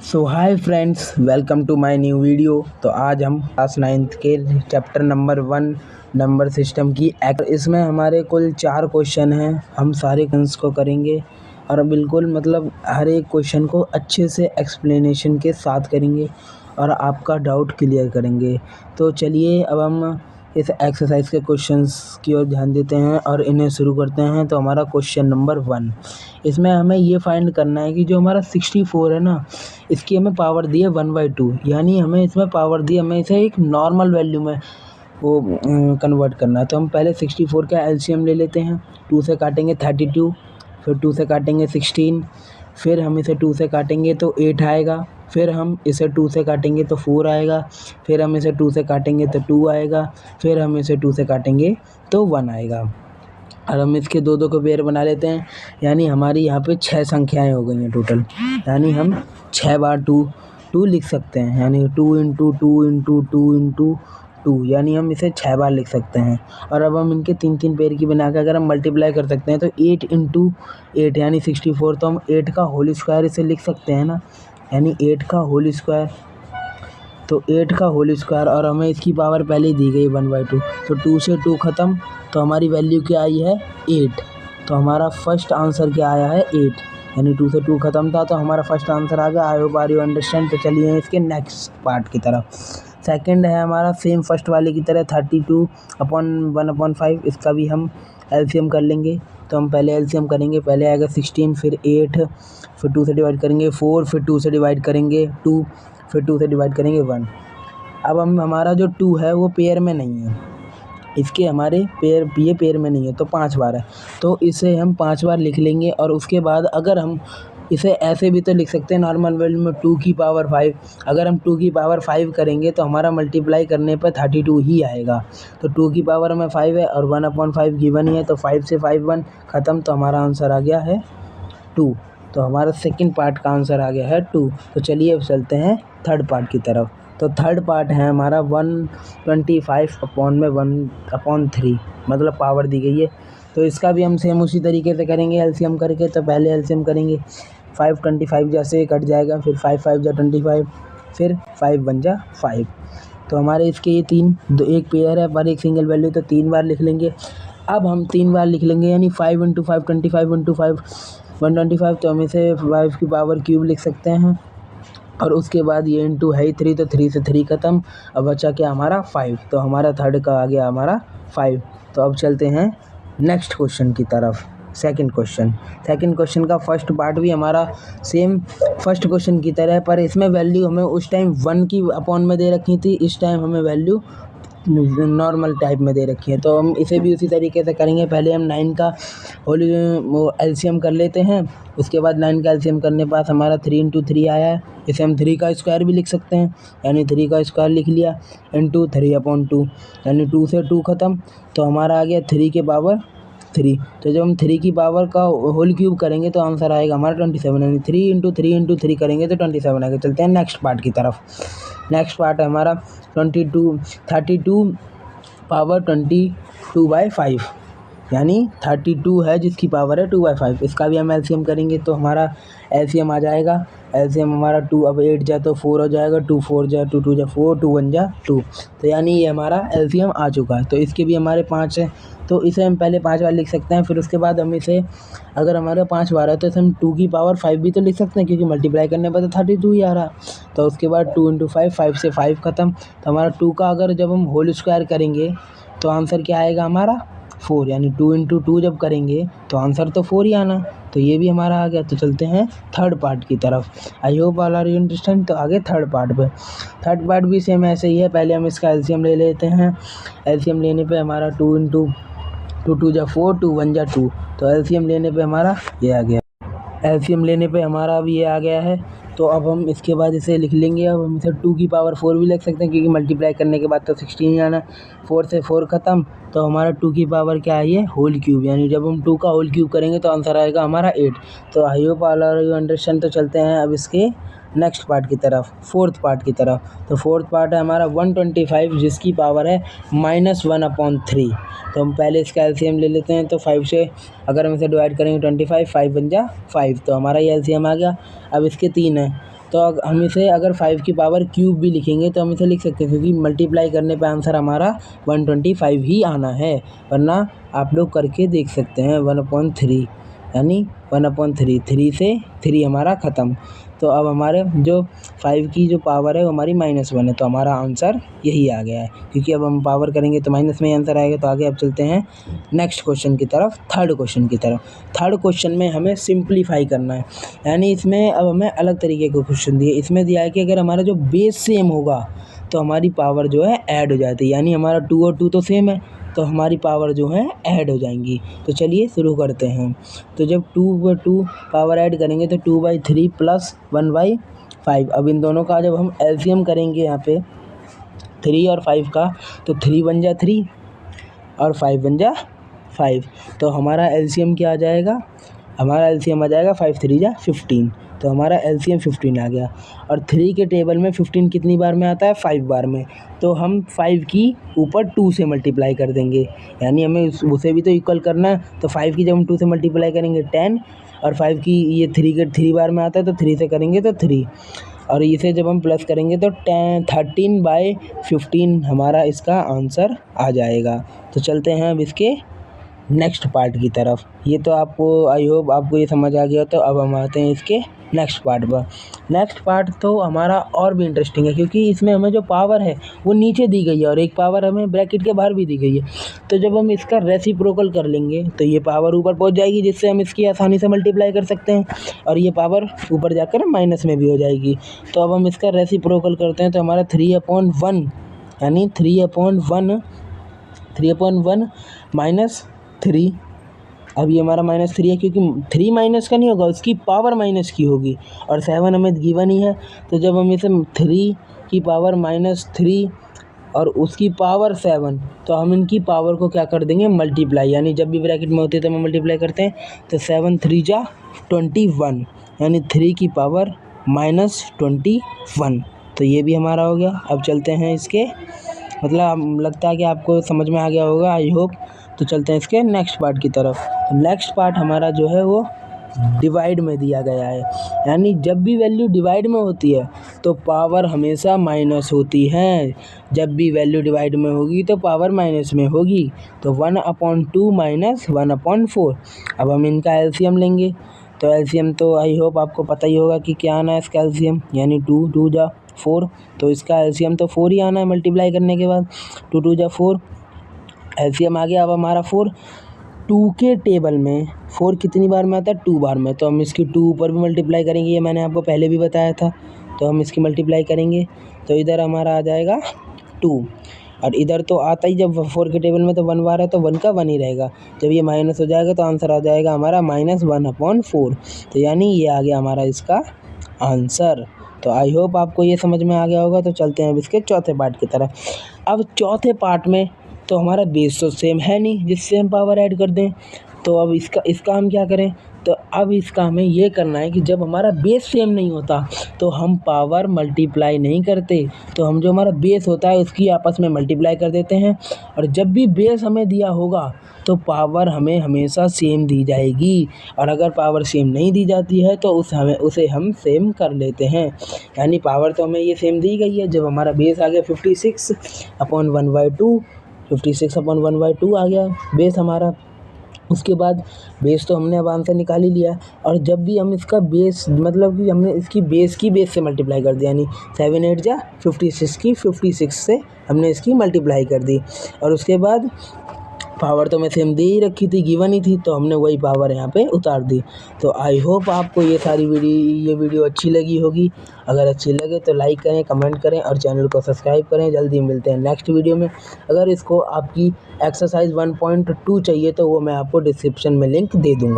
So hi friends, welcome to my new video. तो आज हम क्लास 9th के चैप्टर नंबर 1 नंबर सिस्टम की इसमें हमारे कुल 4 क्वेश्चन हैं। हम सारे क्वेश्चंस को करेंगे और बिल्कुल हर एक क्वेश्चन को अच्छे से एक्सप्लेनेशन के साथ करेंगे और आपका डाउट क्लियर करेंगे। तो चलिए अब हम इस एक्सरसाइज के क्वेश्चंस की ओर ध्यान देते हैं और इन्हें शुरू करते हैं। तो हमारा क्वेश्चन नंबर 1, इसमें हमें ये फाइंड करना है कि जो हमारा 64 है ना, इसकी हमें पावर दी है 1/2, यानी हमें इसमें पावर दी, हमें इसे एक नॉर्मल वैल्यू में वो कन्वर्ट करना है। तो हम पहले 64 का एलसीएम ले लेते हैं। 2 से काटेंगे 32, फिर 2 से काटेंगे 16, फिर हम इसे 2 से काटेंगे तो 8 आएगा, फिर हम इसे 2 से काटेंगे तो 4 आएगा, फिर हम इसे 2 से काटेंगे तो 2 आएगा, फिर हम इसे 2 से काटेंगे तो 1 आएगा। और हम इसके दो को पेयर बना लेते हैं, यानी हमारी यहाँ पे 6 संख्याएं हो गई हैं टोटल। यानी हम 6 बार 2 लिख सकते हैं, यानी 2 × 2 × 2 × 2, यानी हम इसे 6 बार लिख सकते हैं। और अब हम इनके 3 पेयर की बना के अगर हम मल्टीप्लाई कर सकते हैं तो 8 × 8 यानी 64, तो हम 8 का होल स्क्वायर इसे लिख सकते हैं ना, यानी 8 का होल स्क्वायर। तो 8 का होल स्क्वायर, और हमें इसकी पावर पहले ही दी गई 1/2, तो 2 से 2 ख़त्म, तो हमारी वैल्यू क्या आई है 8। तो हमारा फर्स्ट आंसर क्या आया है 8, यानी 2 से 2 ख़त्म था तो हमारा फर्स्ट आंसर आ गया। I hope are you understand. तो चलिए इसके नेक्स्ट पार्ट की तरफ। सेकंड है हमारा सेम फर्स्ट वाले की तरह 32/1/5, इसका भी हम एलसीएम कर लेंगे। तो हम पहले एलसीएम करेंगे, पहले आएगा 16, फिर 8, फिर 2 से डिवाइड करेंगे 4, फिर 2 से डिवाइड करेंगे 2, फिर 2 से डिवाइड करेंगे 1। अब हमारा जो 2 है वो पेयर में नहीं है, इसके हमारे ये पेयर में नहीं है, तो 5 बार है, तो इसे हम 5 बार लिख लेंगे। और उसके बाद अगर हम इसे ऐसे भी तो लिख सकते हैं नॉर्मल वैल्यू में 2 की पावर 5। अगर हम 2 की पावर 5 करेंगे तो हमारा मल्टीप्लाई करने पर 32 ही आएगा। तो 2 की पावर में 5 है और 1/5 गिवन ही है, तो 5 से 5 1 ख़त्म, तो हमारा आंसर आ गया है 2। तो हमारा सेकंड पार्ट का आंसर आ गया है 2। तो चलिए अब चलते हैं थर्ड पार्ट की तरफ। तो थर्ड पार्ट है हमारा 125/1/3, मतलब पावर दी गई है। तो इसका भी हम सेम उसी तरीके से करेंगे एलसीएम करके। तो पहले एलसीएम करेंगे, 525 जैसे कट जाएगा, फिर 5 5 जा 25, फिर 5 1 जा 5। तो हमारे इसके ये 3 एक पेयर है पर एक सिंगल वैल्यू, तो 3 बार लिख लेंगे। अब हम 3 बार लिख लेंगे, यानी 5 × 5 25 × 5 125, तो हम इसे 5 की पावर क्यूब लिख सकते हैं। और उसके बाद ये इंटू है 3, तो 3 से 3 ख़त्म, अब बचा क्या हमारा 5। तो हमारा थर्ड का आ गया हमारा 5। तो अब चलते हैं नेक्स्ट क्वेश्चन की तरफ। सेकंड क्वेश्चन का फर्स्ट पार्ट भी हमारा सेम फर्स्ट क्वेश्चन की तरह है, पर इसमें वैल्यू हमें उस टाइम 1 की अपॉन में दे रखी थी, इस टाइम हमें वैल्यू नॉर्मल टाइप में दे रखी है। तो हम इसे भी उसी तरीके से करेंगे। पहले हम 9 का होल एलसीएम कर लेते हैं, उसके बाद 9 का एलसीएम करने के बाद हमारा 3 × 3 आया है, इसे हम 3 का स्क्वायर भी लिख सकते हैं, यानी 3 का स्क्वायर लिख लिया इंटू 3/2, यानी 2 से 2 ख़त्म, तो हमारा आ गया 3 के पावर 3। तो जब हम 3 की पावर का होल क्यूब करेंगे तो आंसर आएगा हमारा 27, यानी 3 × 3 × 3 करेंगे तो 27 आएगा। चलते हैं नेक्स्ट पार्ट की तरफ। नेक्स्ट पार्ट है हमारा 32/22, यानी 32 है जिसकी पावर है 2/5, इसका भी हम एलसीएम करेंगे। तो हमारा एलसीएम आ जाएगा, एलसीएम हमारा 2, अब 8 जा तो 4 हो जाएगा, 2 4 जा 2 2 जा 4, 2 1 जा 2, तो यानी ये हमारा एलसीएम आ चुका है। तो इसके भी हमारे 5 है, तो इसे हम पहले 5 बार लिख सकते हैं। फिर उसके बाद हम इसे, अगर हमारे 5 बार है तो इसे हम 2 की पावर 5 भी तो लिख सकते हैं, क्योंकि मल्टीप्लाई करने पर तो 32 ही आ रहा। तो उसके बाद 2 × 5, 5 से 5 ख़त्म, तो हमारा 2 का अगर जब हम होल स्क्वायर करेंगे तो आंसर क्या आएगा हमारा 4, यानी 2 × 2 जब करेंगे तो आंसर तो 4 ही आना। तो ये भी हमारा आ गया। तो चलते हैं थर्ड पार्ट की तरफ। I hope all are you understand. तो आगे थर्ड पार्ट पे, थर्ड पार्ट भी सेम ऐसे ही है। पहले हम इसका एलसीएम ले लेते हैं, एलसीएम लेने पे हमारा 2 × 2 2 जा 4, 2 1 जा 2, तो एलसीएम लेने पे हमारा ये आ गया, एलसीएम लेने पे हमारा अब ये आ गया है। तो अब हम इसके बाद इसे लिख लेंगे। अब हम इसे 2 की पावर 4 भी लिख सकते हैं, क्योंकि मल्टीप्लाई करने के बाद तो 16 आना, 4 से 4 ख़त्म, तो हमारा 2 की पावर क्या है ये होल क्यूब, यानी जब हम 2 का होल क्यूब करेंगे तो आंसर आएगा हमारा 8। तो I hope all are you understand. तो चलते हैं अब इसके नेक्स्ट पार्ट की तरफ, फोर्थ पार्ट की तरफ। तो फोर्थ पार्ट है हमारा 125 जिसकी पावर है -1/3। तो हम पहले इसका एलसीएम ले लेते हैं। तो 5 से अगर हम इसे डिवाइड करेंगे 25, 5 बन जा 5, तो हमारा ये एलसीएम आ गया। अब इसके 3 है, तो हम इसे अगर 5 की पावर क्यूब भी लिखेंगे तो हम इसे लिख सकते हैं, क्योंकि मल्टीप्लाई करने पे आंसर हमारा 125 ही आना है, वरना आप लोग करके देख सकते हैं 1/3 यानी 1/3, 3 से 3 हमारा ख़त्म। तो अब हमारे जो 5 की जो पावर है वो हमारी -1 है, तो हमारा आंसर यही आ गया है, क्योंकि अब हम पावर करेंगे तो माइनस में ही आंसर आएगा। तो आगे अब चलते हैं नेक्स्ट क्वेश्चन की तरफ, थर्ड क्वेश्चन की तरफ। थर्ड क्वेश्चन में हमें सिंप्लीफाई करना है, यानी इसमें अब हमें अलग तरीके का क्वेश्चन दिए। इसमें दिया है कि अगर हमारा जो बेस सेम होगा तो हमारी पावर जो है ऐड हो जाती है, यानी हमारा 2 और 2 तो सेम है, तो हमारी पावर जो है ऐड हो जाएंगी। तो चलिए शुरू करते हैं। तो जब 2/2 पावर ऐड करेंगे तो 2/3 प्लस 1/5। अब इन दोनों का जब हम एलसीएम करेंगे यहाँ पे 3 और 5 का, तो 3 बन जा 3 और 5 बन जा 5। तो हमारा एलसीएम क्या आ जाएगा, हमारा एलसीएम आ जाएगा 5 3 जा 15। तो हमारा एलसीएम 15 आ गया। और 3 के टेबल में 15 कितनी बार में आता है, 5 बार में। तो हम 5 की ऊपर 2 से मल्टीप्लाई कर देंगे, यानी हमें उसे भी तो इक्वल करना है। तो 5 की जब हम 2 से मल्टीप्लाई करेंगे 10, और 5 की ये 3 के 3 बार में आता है, तो 3 से करेंगे तो 3, और इसे जब हम प्लस करेंगे तो 13/15 हमारा इसका आंसर आ जाएगा। तो चलते हैं अब इसके नेक्स्ट पार्ट की तरफ। ये तो आपको आई होप आपको ये समझ आ गया। तो अब हम आते हैं इसके नेक्स्ट पार्ट पर। नेक्स्ट पार्ट तो हमारा और भी इंटरेस्टिंग है, क्योंकि इसमें हमें जो पावर है वो नीचे दी गई है और एक पावर हमें ब्रैकेट के बाहर भी दी गई है। तो जब हम इसका रेसिप्रोकल कर लेंगे तो ये पावर ऊपर पहुंच जाएगी, जिससे हम इसकी आसानी से मल्टीप्लाई कर सकते हैं, और ये पावर ऊपर जाकर माइनस में भी हो जाएगी। तो अब हम इसका रेसिप्रोकल करते हैं, तो हमारा 3/1 यानी 3/1 -3। अब ये हमारा -3 है, क्योंकि 3 माइनस का नहीं होगा, उसकी पावर माइनस की होगी, और 7 हमें गिवन ही है। तो जब हम इसे 3 की पावर -3 और उसकी पावर 7, तो हम इनकी पावर को क्या कर देंगे, मल्टीप्लाई, यानी जब भी ब्रैकेट में होती है तो हम मल्टीप्लाई करते हैं। तो 7 3 जा 21, यानी 3 की पावर -21। तो ये भी हमारा हो गया। अब चलते हैं इसके, मतलब लगता है कि आपको समझ में आ गया होगा, आई होप। तो चलते हैं इसके नेक्स्ट पार्ट की तरफ। नेक्स्ट पार्ट हमारा जो है वो डिवाइड में दिया गया है, यानी जब भी वैल्यू डिवाइड में होती है तो पावर हमेशा माइनस होती है। जब भी वैल्यू डिवाइड में होगी तो पावर माइनस में होगी। तो 1/2 - 1/4। अब हम इनका एलसीएम लेंगे। तो एलसीएम तो आई होप आपको पता ही होगा कि क्या आना है इसका एलसीएम, यानी 2 2 जा 4। तो इसका एलसीएम तो 4 ही आना है मल्टीप्लाई करने के बाद। 2 2 जा 4, एलसीएम आ गया। अब हमारा 4 2 के टेबल में 4 कितनी बार में आता है, 2 बार में। तो हम इसकी 2 ऊपर भी मल्टीप्लाई करेंगे, ये मैंने आपको पहले भी बताया था। तो हम इसकी मल्टीप्लाई करेंगे, तो इधर हमारा आ जाएगा 2, और इधर तो आता ही, जब 4 के टेबल में तो 1 बार है तो 1 का 1 ही रहेगा। जब ये माइनस हो जाएगा तो आंसर आ जाएगा हमारा -1/4। तो यानी ये आ गया हमारा इसका आंसर। तो आई होप आपको ये समझ में आ गया होगा। तो चलते हैं अब इसके चौथे पार्ट की तरफ। अब चौथे पार्ट में तो हमारा बेस तो सेम है नहीं जिससे हम पावर ऐड कर दें। तो अब इसका हम क्या करें, तो अब इसका हमें ये करना है कि जब हमारा बेस सेम नहीं होता तो हम पावर मल्टीप्लाई नहीं करते। तो हम जो हमारा बेस होता है उसकी आपस में मल्टीप्लाई कर देते हैं, और जब भी बेस हमें दिया होगा तो पावर हमें हमेशा सेम दी जाएगी, और अगर पावर सेम नहीं दी जाती है तो उसे हम सेम कर लेते हैं। यानी पावर तो हमें ये सेम दी गई है। जब हमारा बेस आ गया 56/1/2, 56/1/2 आ गया बेस हमारा। उसके बाद बेस तो हमने अब आंसर निकाल ही लिया, और जब भी हम इसका बेस, मतलब कि हमने इसकी बेस से मल्टीप्लाई कर दिया, यानी 7 8 जा 56 की 56 से हमने इसकी मल्टीप्लाई कर दी। और उसके बाद पावर तो मैं सेम दे ही रखी थी, गिवन ही थी, तो हमने वही पावर यहाँ पे उतार दी। तो आई होप आपको ये वीडियो अच्छी लगी होगी। अगर अच्छी लगे तो लाइक करें, कमेंट करें और चैनल को सब्सक्राइब करें। जल्दी मिलते हैं नेक्स्ट वीडियो में। अगर इसको आपकी एक्सरसाइज 1.2 चाहिए तो वो मैं आपको डिस्क्रिप्शन में लिंक दे दूँगा।